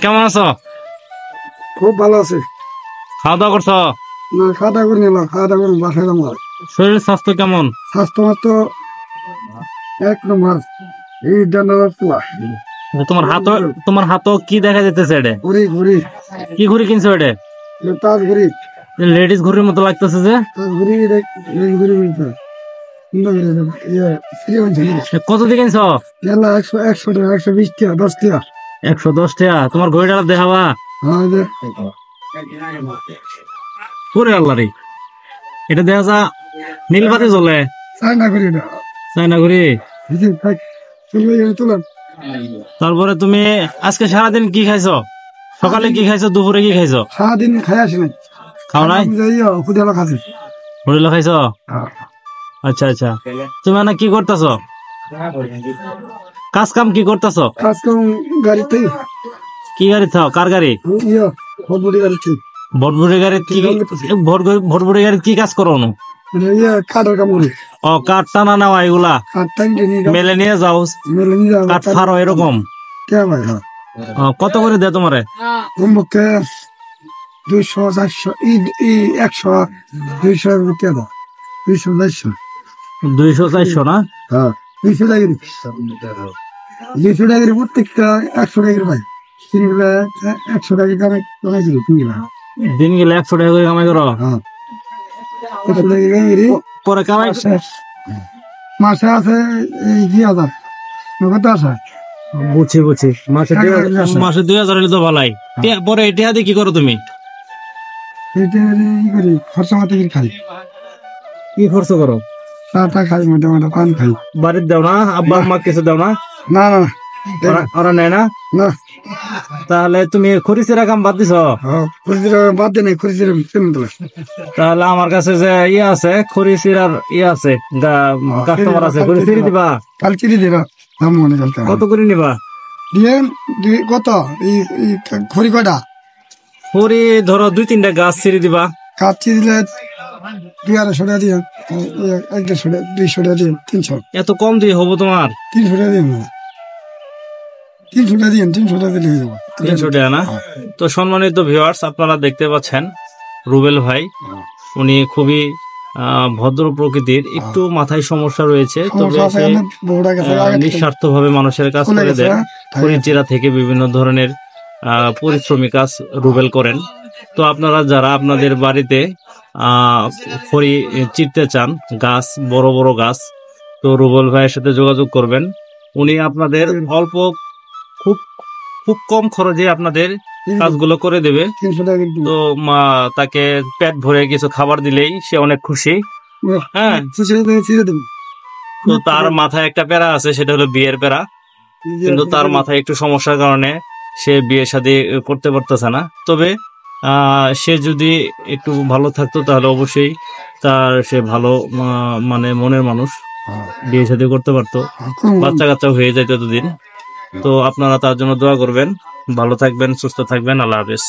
কেমন আছো? খুব ভালো আছে। খাওয়া দাওয়া করছো? না, খাওয়া দাওয়া করে নিলাম, খাওয়া দাওয়া করে বাসায় যাবো। শরীর স্বাস্থ্য কেমন? স্বাস্থ্য মাত্র এক নম্বর। এই ডান্ডার পোলা তোমার হাতও কি দেখা যেতেছে? এটা ঘুরি ঘুরি কি ঘুড়ি কিনছো? এটা তাজ ঘুরি লেডিস ঘুড়ির মতো লাগতেছে যে। তাজ ঘুরি ঘুরি বলছে কত দিয়ে কিনছো? 100 টাকা, 120 টাকা, 10 টাকা। 110 টাকা? তোমার ঘড়িটা দেখাবা? হ্যাঁ, ওরে আল্লাহ রে, এটা দেখা যা নীলবাতি জ্বলে। চায়না ঘুরি না, চায়না ঘুড়ি। তুলেন। তারপরে তুমি আজকে সারাদিন কি খাইছো? সকালে কি খাইছো, দুপুরে কি খাইছো? সারাদিন খাই আসি নাই, খাও নাই? হোটেল খাচ্ছি। হোটেলে খাইছো? আচ্ছা আচ্ছা। তুমি মানে কি করতেছো? কাজ কাম কি করতেছো? কাজ কাম গাড়িতে। কি গাড়ি থাও? কার গাড়ি? ভটভটি গাড়িতে। ভটভটি গাড়ি কি? ভটভটি গাড়ি কি কাজ করো? কাঠের কাম করি। ও, কাঠ টানা নেওয়া এগুলা মেলে নিয়ে যাও, কাঠ ফারো এরকম। কত করে দেয় তোমারে? কমপক্ষে 200, 400, 100, 200 টাকা দাও। 200, 400। 200, 400 না? হ্যাঁ, 200 টাকা। 200 টাকা প্রত্যেকটা 100 টাকা ভাই। 100 টাকা কামাই দিল দিন গেলে 100 টাকা করে কামাই করো? হ্যাঁ, 100 টাকা কামাই পরে কামাই মাসে আছে 2000 কত আছে? বুঝছি বুঝছি। মাসে 2000 হলে তো ভালাই। পরে এটা দিয়ে কি করো তুমি? খরচা মাতে খাই। কি খরচ করো? চাটা খাই, মোটা মোটা পান খাই। বাড়ির দাও না? আব্বা আম্মা কিছু দাও না? না না, ওরা নেয় না? না। তাহলে তুমি খরিচেরা কাম বাদ দিছ? বাদ দে নাই, খরিচের। তাহলে আমার কাছে যে ইয়ে আছে, খরিচিরার ইয়ে আছে, কাস্টমার আছে, খরিচিরি দিবা? কাল চিনি দিবা, দাম মনে চলতে। কত করে নিবা? দিয়ে কত খড়ি কয়টা? খড়ি ধরো 2-3টা গাছ ছিঁড়ে দিবা। গাছ চিনি দিলে 200-250 টাকা দিয়ে, 150 টাকা, 200 টাকা দিয়ে, 300। এত কম দিয়ে হবো তোমার? 300 টাকা দিয়ে, 300 টাকা দিয়ে, 300 টাকা দিলে হয়ে যাবো। 300 টাকা না? তো সম্মানিত ভিউয়ার্স, আপনারা দেখতে পাচ্ছেন রুবেল ভাই, উনি খুবই ভদ্র প্রকৃতির, একটু মাথায় সমস্যা রয়েছে, তবে সে নিঃস্বার্থ ভাবে মানুষের কাজ করে দেন। খড়িচিরা থেকে বিভিন্ন ধরনের পরিশ্রমী কাজ রুবেল করেন। তো আপনারা যারা আপনাদের বাড়িতে খড়ি চিরতে চান, গাছ, বড় বড় গাছ, তো রুবেল ভাইয়ের সাথে যোগাযোগ করবেন। উনি আপনাদের অল্প, খুব খুব কম খরচে আপনাদের কাজগুলো করে দেবে। তো তাকে পেট ভরে কিছু খাবার দিলেই সে অনেক খুশি। হ্যাঁ, তো তার মাথায় একটা প্যারা আছে, সেটা হলো বিয়ের প্যারা। কিন্তু তার মাথায় একটু সমস্যার কারণে সে বিয়ে শাদী করতে পারতেছে না। তবে সে যদি একটু ভালো থাকতো তাহলে অবশ্যই সে ভালো, মানে মনের মানুষ, বিয়ে শাদী করতে পারতো, বাচ্চা কাচ্চা হয়ে যেত এতদিন। তো আপনারা তার জন্য দোয়া করবেন। ভালো থাকবেন, সুস্থ থাকবেন। আল্লাহ হাফেজ।